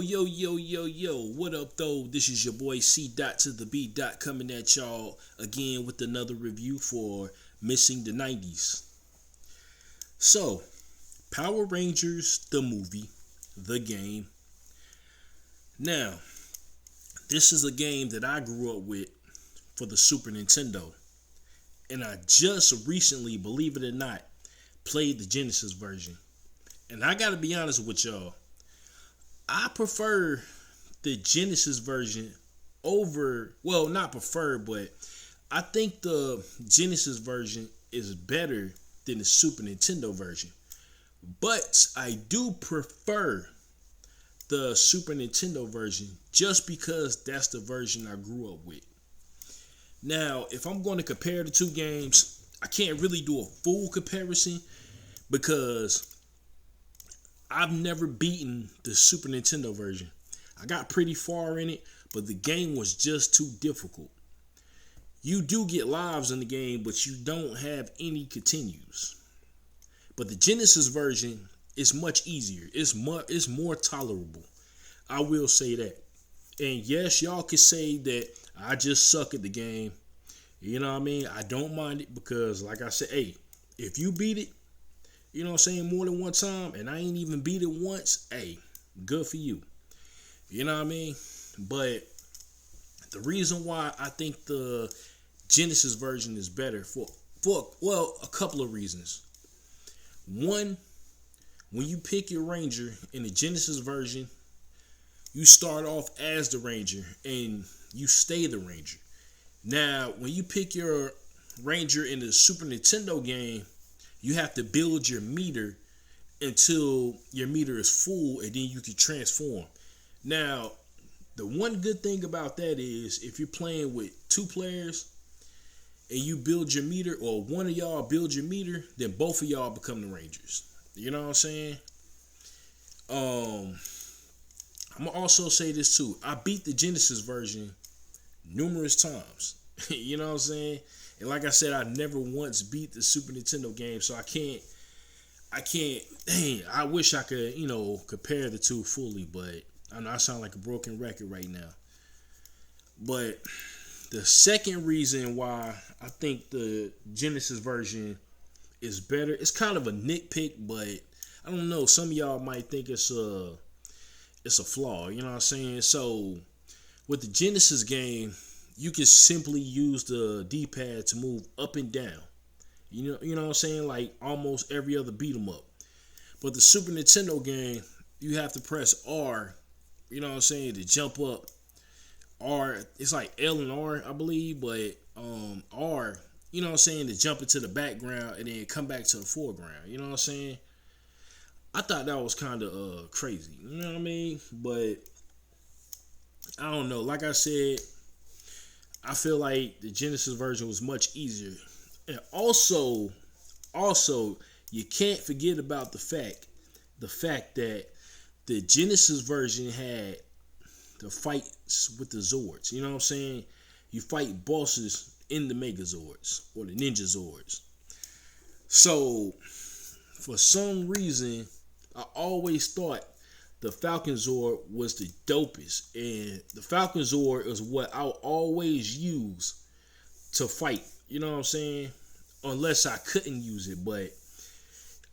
Yo, what up though? This is your boy C dot to the B dot coming at y'all again with another review for Missing the 90s. So, Power Rangers, the movie, the game. Now, this is a game that I grew up with for the Super Nintendo. And I just recently, believe it or not, played the Genesis version. And I gotta be honest with y'all, I prefer the Genesis version over, well, not prefer, but I think the Genesis version is better than the Super Nintendo version. But I do prefer the Super Nintendo version just because that's the version I grew up with. Now, if I'm going to compare the two games, I can't really do a full comparison because I've never beaten the Super Nintendo version. I got pretty far in it, but the game was just too difficult. You do get lives in the game, but you don't have any continues. But the Genesis version is much easier. It's more tolerable. I will say that. And yes, y'all could say that I just suck at the game. You know what I mean? I don't mind it because, like I said, hey, if you beat it, you know what I'm saying, more than one time, and I ain't even beat it once, hey, good for you. You know what I mean? But the reason why I think the Genesis version is better for a couple of reasons. One, when you pick your Ranger in the Genesis version, you start off as the Ranger and you stay the Ranger. Now, when you pick your Ranger in the Super Nintendo game, you have to build your meter until your meter is full and then you can transform. Now, the one good thing about that is if you're playing with two players and you build your meter, or one of y'all build your meter, then both of y'all become the Rangers. You know what I'm saying? I'm gonna also say this too. I beat the Genesis version numerous times. You know what I'm saying? And like I said, I never once beat the Super Nintendo game, so I can't, dang, I wish I could, compare the two fully, but I know I sound like a broken record right now. But the second reason why I think the Genesis version is better, it's kind of a nitpick, but I don't know, some of y'all might think it's a flaw, you know what I'm saying? So with the Genesis game, you can simply use the D-pad to move up and down. You know what I'm saying? Like almost every other beat 'em up. But the Super Nintendo game, you have to press R, you know what I'm saying, to jump up. R, it's like L and R, I believe, but R, you know what I'm saying, to jump into the background and then come back to the foreground. You know what I'm saying? I thought that was kind of crazy. You know what I mean? But I don't know. Like I said, I feel like the Genesis version was much easier. And also, you can't forget about the fact that the Genesis version had the fights with the Zords. You know what I'm saying? You fight bosses in the Megazords or the Ninja Zords. So, for some reason, I always thought the Falcon Zord was the dopest, and the Falcon Zord is what I'll always use to fight. You know what I'm saying? Unless I couldn't use it, but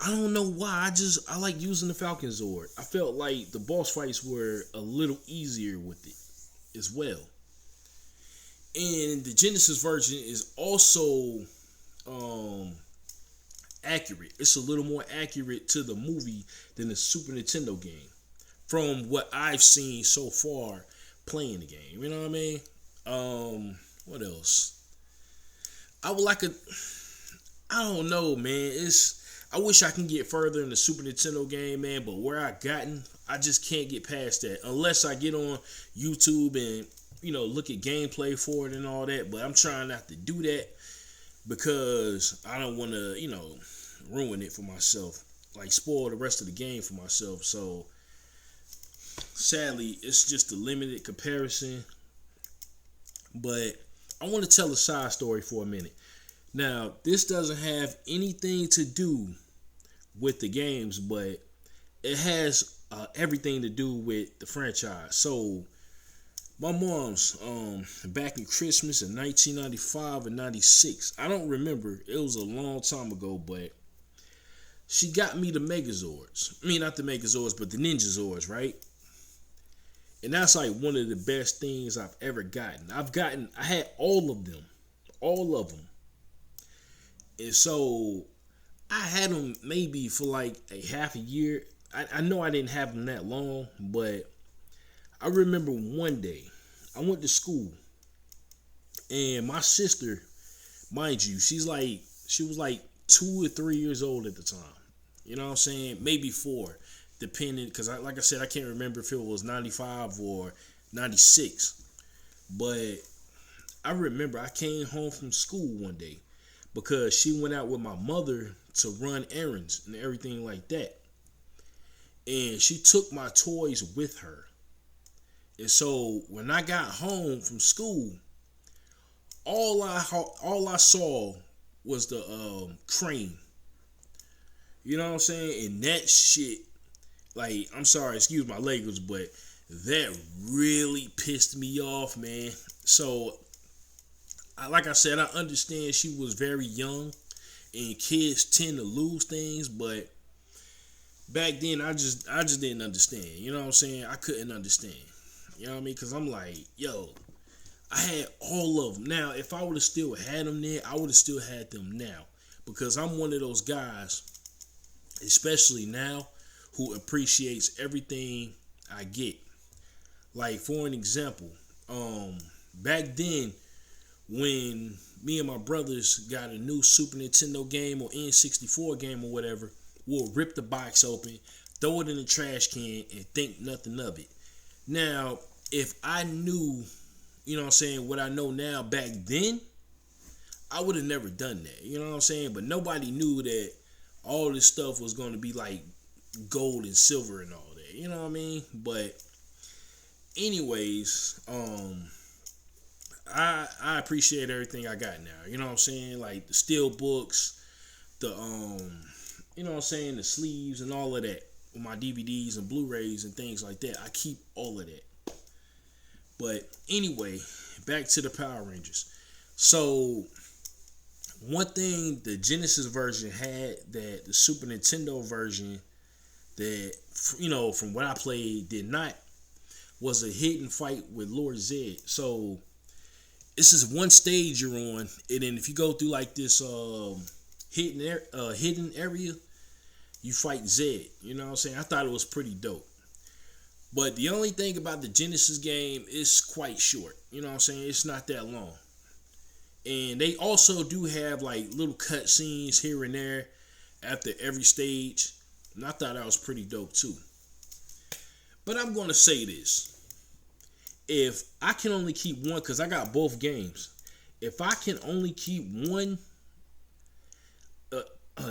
I don't know why. I like using the Falcon Zord. I felt like the boss fights were a little easier with it as well. And the Genesis version is also accurate. It's a little more accurate to the movie than the Super Nintendo game, from what I've seen so far playing the game. You know what I mean? What else? I don't know, man. I wish I can get further in the Super Nintendo game, man, but where I gotten, I just can't get past that. Unless I get on YouTube and, look at gameplay for it and all that, but I'm trying not to do that because I don't want to, ruin it for myself. Like, spoil the rest of the game for myself. So, sadly, it's just a limited comparison. But I want to tell a side story for a minute. Now, this doesn't have anything to do with the games, but it has everything to do with the franchise. So my mom's back in Christmas in 1995 and 96. I don't remember. It was a long time ago, but she got me the Megazords. I mean, not the Megazords, but the Ninja Zords, right? And that's like one of the best things I've ever gotten. I had all of them. All of them. And so I had them maybe for like a half a year. I know I didn't have them that long, but I remember one day I went to school and my sister, mind you, she was like 2 or 3 years old at the time. You know what I'm saying? Maybe 4, depending, because like I said, I can't remember if it was 95 or 96. But I remember I came home from school one day because she went out with my mother to run errands and everything like that. And she took my toys with her. And so when I got home from school, all I saw was the crane. You know what I'm saying? And that shit, like, I'm sorry, excuse my language, but that really pissed me off, man. So, like I said, I understand she was very young and kids tend to lose things, but back then I just didn't understand. You know what I'm saying? I couldn't understand. You know what I mean? Because I'm like, yo, I had all of them. Now, if I would have still had them there, I would have still had them now. Because I'm one of those guys, especially now, who appreciates everything I get. Like, for an example, back then, when me and my brothers got a new Super Nintendo game or N64 game or whatever, we'll rip the box open, throw it in the trash can, and think nothing of it. Now, if I knew, you know what I'm saying, what I know now back then, I would have never done that. You know what I'm saying? But nobody knew that all this stuff was going to be like gold and silver and all that. You know what I mean? But anyways, I appreciate everything I got now. You know what I'm saying? Like the steel books, the you know what I'm saying, the sleeves and all of that. With my DVDs and Blu-rays and things like that. I keep all of that. But anyway, back to the Power Rangers. So one thing the Genesis version had that the Super Nintendo version that, you know, from what I played did not, was a hidden fight with Lord Zed. So this is one stage you're on, and then if you go through like this hidden area, you fight Zed. You know what I'm saying? I thought it was pretty dope. But the only thing about the Genesis game is quite short. You know what I'm saying? It's not that long. And they also do have like little cut scenes here and there after every stage. And I thought that was pretty dope too. But I'm going to say this. If I can only keep one, because I got both games. If I can only keep one,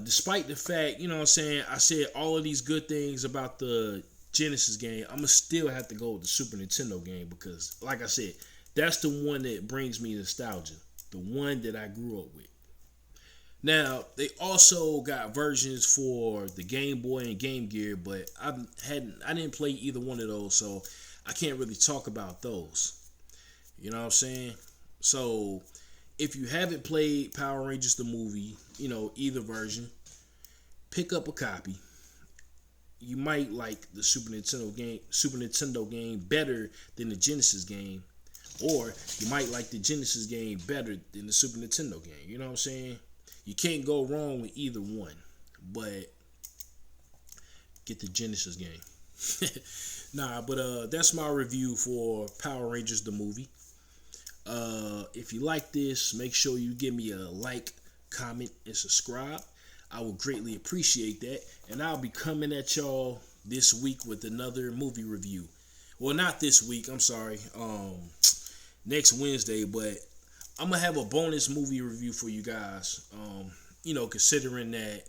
despite the fact, you know what I'm saying, I said all of these good things about the Genesis game, I'm going to still have to go with the Super Nintendo game because, like I said, that's the one that brings me nostalgia. The one that I grew up with. Now, they also got versions for the Game Boy and Game Gear, but I didn't play either one of those, so I can't really talk about those. You know what I'm saying? So, if you haven't played Power Rangers the movie, you know, either version, pick up a copy. You might like the Super Nintendo game better than the Genesis game, or you might like the Genesis game better than the Super Nintendo game. You know what I'm saying? You can't go wrong with either one, but get the Genesis game. Nah, but that's my review for Power Rangers the movie. If you like this, make sure you give me a like, comment, and subscribe. I would greatly appreciate that. And I'll be coming at y'all this week with another movie review. Well, not this week, I'm sorry. Next Wednesday, but I'm going to have a bonus movie review for you guys. You know, considering that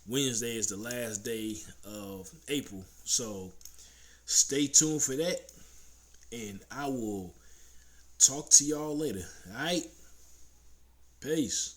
Wednesday is the last day of April. So stay tuned for that. And I will talk to y'all later. All right? Peace.